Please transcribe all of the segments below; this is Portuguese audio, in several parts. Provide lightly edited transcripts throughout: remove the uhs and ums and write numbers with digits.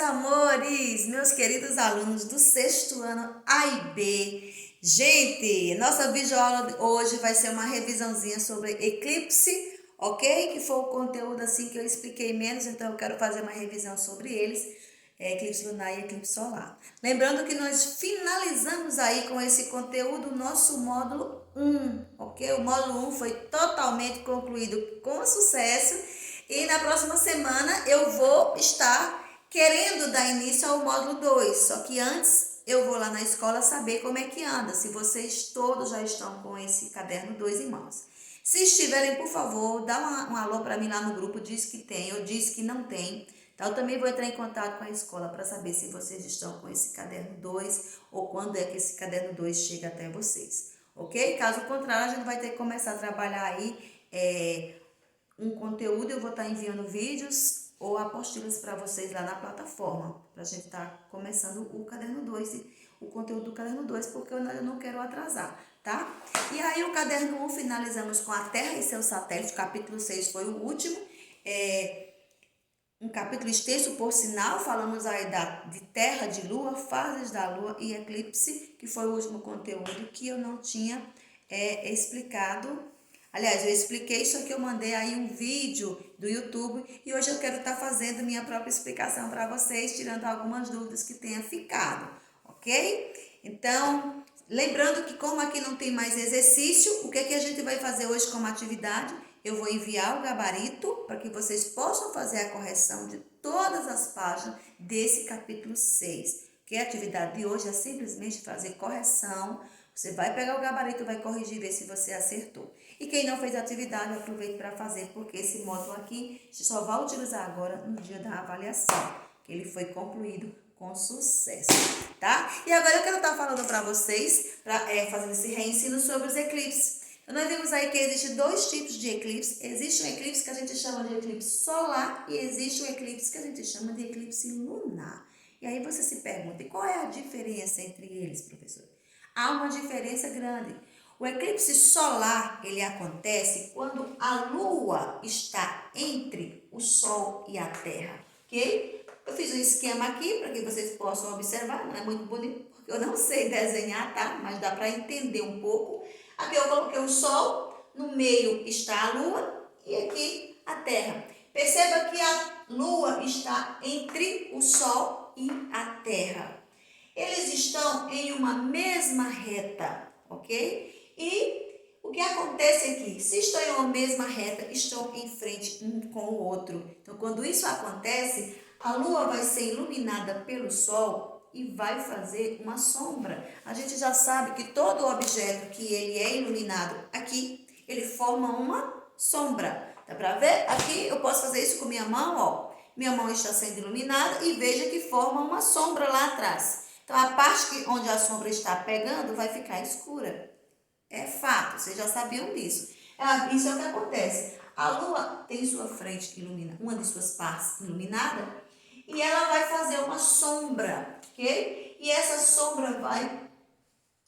amores, meus queridos alunos do sexto ano A e B. Gente, nossa videoaula hoje vai ser uma revisãozinha sobre eclipse, ok? Que foi o conteúdo assim que eu expliquei menos, então eu quero fazer uma revisão sobre eles, eclipse lunar e eclipse solar. Lembrando que nós finalizamos aí com esse conteúdo o nosso módulo 1, ok? O módulo 1 foi totalmente concluído com sucesso e na próxima semana eu vou estar querendo dar início ao módulo 2, só que antes eu vou lá na escola saber como é que anda, se vocês todos já estão com esse caderno 2 em mãos. Se estiverem, por favor, dá um alô para mim lá no grupo, diz que tem ou diz que não tem. Então, eu também vou entrar em contato com a escola para saber se vocês estão com esse caderno 2 ou quando é que esse caderno 2 chega até vocês, ok? Caso contrário, a gente vai ter que começar a trabalhar aí um conteúdo, eu vou estar enviando vídeos ou apostilas para vocês lá na plataforma, para a gente estar começando o caderno 2, o conteúdo do caderno 2, porque eu não quero atrasar, tá? E aí o caderno 1 finalizamos com a Terra e seus satélites, o capítulo 6 foi o último, um capítulo extenso, por sinal, falamos aí de Terra, de Lua, fases da Lua e eclipse, que foi o último conteúdo que eu não tinha explicado. Aliás, eu expliquei, só que eu mandei aí um vídeo do YouTube e hoje eu quero estar fazendo minha própria explicação para vocês, tirando algumas dúvidas que tenha ficado, ok? Então, lembrando que como aqui não tem mais exercício, o que é que a gente vai fazer hoje como atividade? Eu vou enviar o gabarito para que vocês possam fazer a correção de todas as páginas desse capítulo 6. Que a atividade de hoje é simplesmente fazer correção. Você vai pegar o gabarito, vai corrigir, ver se você acertou. E quem não fez a atividade, aproveite para fazer, porque esse módulo aqui você só vai utilizar agora no dia da avaliação, que ele foi concluído com sucesso, tá? E agora eu quero estar falando para vocês, fazendo esse reensino sobre os eclipses. Então, nós vimos aí que existem dois tipos de eclipse. Existe um eclipse que a gente chama de eclipse solar e existe um eclipse que a gente chama de eclipse lunar. E aí você se pergunta, e qual é a diferença entre eles, professor? Há uma diferença grande. O eclipse solar, ele acontece quando a Lua está entre o Sol e a Terra, ok? Eu fiz um esquema aqui para que vocês possam observar, não é muito bonito, porque eu não sei desenhar, tá? Mas dá para entender um pouco. Aqui eu coloquei o Sol, no meio está a Lua e aqui a Terra. Perceba que a Lua está entre o Sol e a Terra. Eles estão em uma mesma reta, ok? E o que acontece aqui? Se estão em uma mesma reta, estão em frente um com o outro. Então, quando isso acontece, a Lua vai ser iluminada pelo Sol e vai fazer uma sombra. A gente já sabe que todo objeto que ele é iluminado aqui, ele forma uma sombra. Dá para ver? Aqui eu posso fazer isso com minha mão, ó. Minha mão está sendo iluminada e veja que forma uma sombra lá atrás. Então, a parte onde a sombra está pegando vai ficar escura. É fato, vocês já sabiam disso. Isso é o que acontece. A Lua tem sua frente iluminada, uma de suas partes iluminada, e ela vai fazer uma sombra, ok? E essa sombra vai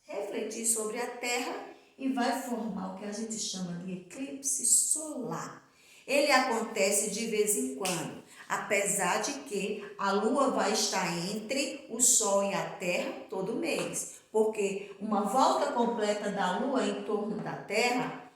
refletir sobre a Terra e vai formar o que a gente chama de eclipse solar. Ele acontece de vez em quando, apesar de que a Lua vai estar entre o Sol e a Terra todo mês, porque uma volta completa da Lua em torno da Terra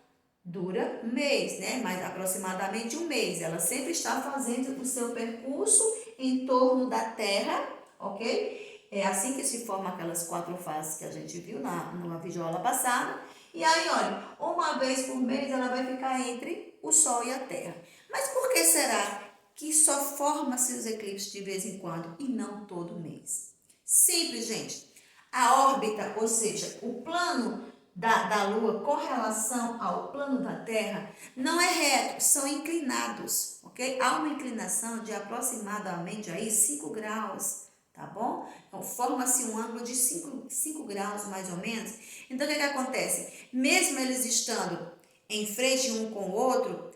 dura um mês, né? Mas aproximadamente um mês. Ela sempre está fazendo o seu percurso em torno da Terra, ok? É assim que se formam aquelas 4 fases que a gente viu numa videoaula passada. E aí, olha, uma vez por mês ela vai ficar entre o Sol e a Terra. Mas por que será que só forma-se os eclipses de vez em quando e não todo mês? Simples, gente. A órbita, ou seja, o plano da Lua com relação ao plano da Terra, não é reto, são inclinados, ok? Há uma inclinação de aproximadamente aí 5 graus, tá bom? Então, forma-se um ângulo de 5 graus, mais ou menos. Então, o que acontece? Mesmo eles estando em frente um com o outro,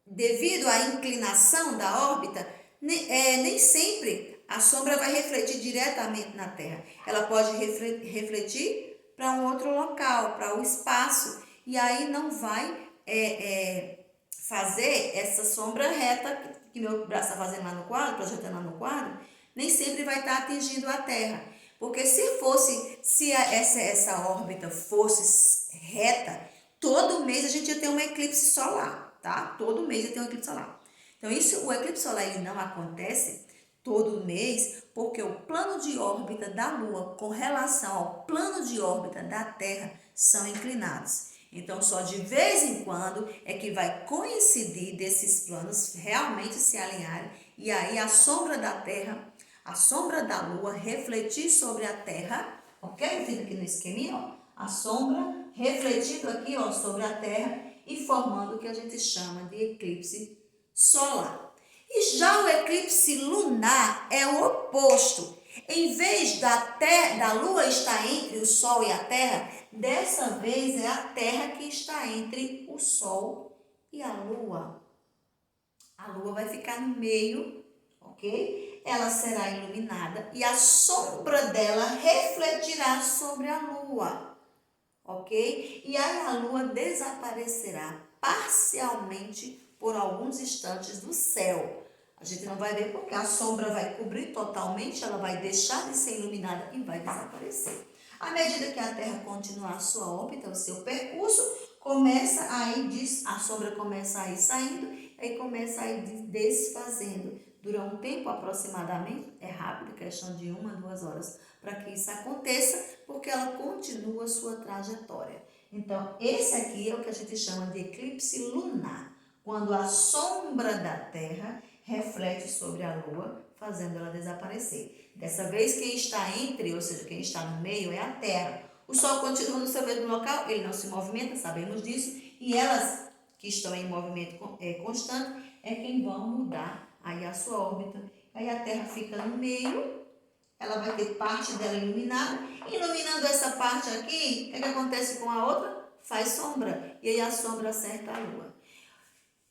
devido à inclinação da órbita, nem sempre a sombra vai refletir diretamente na Terra. Ela pode refletir para um outro local, para o espaço, e aí não vai fazer essa sombra reta que meu braço está fazendo lá no quadro, projetando lá no quadro, nem sempre vai estar atingindo a Terra. Porque se essa órbita fosse reta, todo mês a gente ia ter um eclipse solar, tá? Todo mês ia ter um eclipse solar. Então, o eclipse solar ele não acontece todo mês, porque o plano de órbita da Lua com relação ao plano de órbita da Terra são inclinados. Então, só de vez em quando é que vai coincidir desses planos realmente se alinharem e aí a sombra da Terra, a sombra da Lua refletir sobre a Terra, ok? Eu fiz aqui no esqueminha, ó, a sombra refletindo aqui, ó, sobre a Terra e formando o que a gente chama de eclipse solar. E já o eclipse lunar é o oposto. Em vez da Lua estar entre o Sol e a Terra, dessa vez é a Terra que está entre o Sol e a Lua. A Lua vai ficar no meio, ok? Ela será iluminada e a sombra dela refletirá sobre a Lua, ok? E aí a Lua desaparecerá parcialmente por alguns instantes do céu. A gente não vai ver porque a sombra vai cobrir totalmente, ela vai deixar de ser iluminada e vai desaparecer. À medida que a Terra continuar a sua órbita, o seu percurso, a sombra começa a ir saindo, aí começa a ir desfazendo. Dura um tempo aproximadamente, é rápido, questão de 1 a 2 horas, para que isso aconteça, porque ela continua a sua trajetória. Então, esse aqui é o que a gente chama de eclipse lunar, quando a sombra da Terra reflete sobre a Lua, fazendo ela desaparecer. Dessa vez, quem está entre, ou seja, quem está no meio, é a Terra. O Sol continua no seu mesmo local, ele não se movimenta, sabemos disso, e elas que estão em movimento constante é quem vão mudar aí a sua órbita. Aí a Terra fica no meio, ela vai ter parte dela iluminada. Iluminando essa parte aqui, o que acontece com a outra? Faz sombra, e aí a sombra acerta a Lua.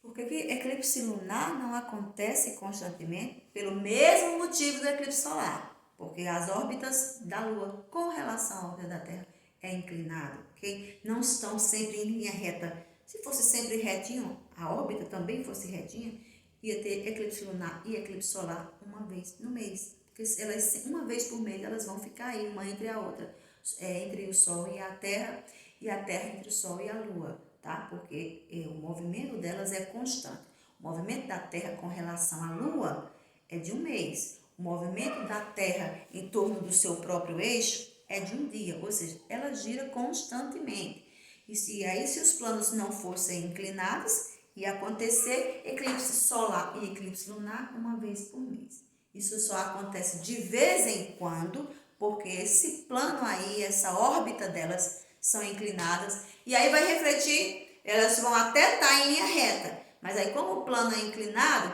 Porque eclipse lunar não acontece constantemente pelo mesmo motivo do eclipse solar. Porque as órbitas da Lua com relação à órbita da Terra é inclinado, ok? Não estão sempre em linha reta. Se fosse sempre retinho, a órbita também fosse retinha, ia ter eclipse lunar e eclipse solar uma vez no mês. Porque elas, uma vez por mês elas vão ficar aí, uma entre a outra, entre o Sol e a Terra entre o Sol e a Lua. Tá? Porque o movimento delas é constante. O movimento da Terra com relação à Lua é de um mês. O movimento da Terra em torno do seu próprio eixo é de um dia, ou seja, ela gira constantemente. E aí, se os planos não fossem inclinados, ia acontecer eclipse solar e eclipse lunar uma vez por mês. Isso só acontece de vez em quando, porque esse plano aí, essa órbita delas são inclinadas, e aí vai refletir, elas vão até estar em linha reta, mas aí como o plano é inclinado,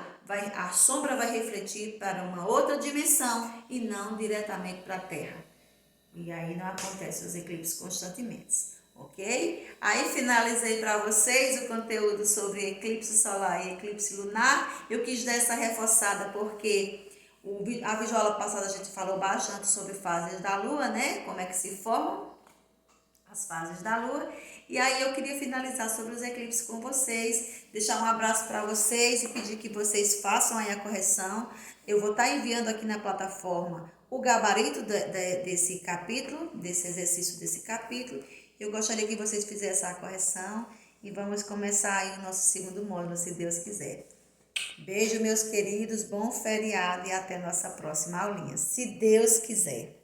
a sombra vai refletir para uma outra dimensão e não diretamente para a Terra. E aí não acontece os eclipses constantemente, ok? Aí finalizei para vocês o conteúdo sobre eclipse solar e eclipse lunar. Eu quis dar essa reforçada porque a videoaula passada a gente falou bastante sobre fases da Lua, né? Como é que se formam as fases da Lua. E aí eu queria finalizar sobre os eclipses com vocês, deixar um abraço para vocês e pedir que vocês façam aí a correção. Eu vou estar enviando aqui na plataforma o gabarito desse capítulo, desse exercício desse capítulo. Eu gostaria que vocês fizessem a correção e vamos começar aí o nosso segundo módulo, se Deus quiser. Beijo, meus queridos, bom feriado e até nossa próxima aulinha, se Deus quiser.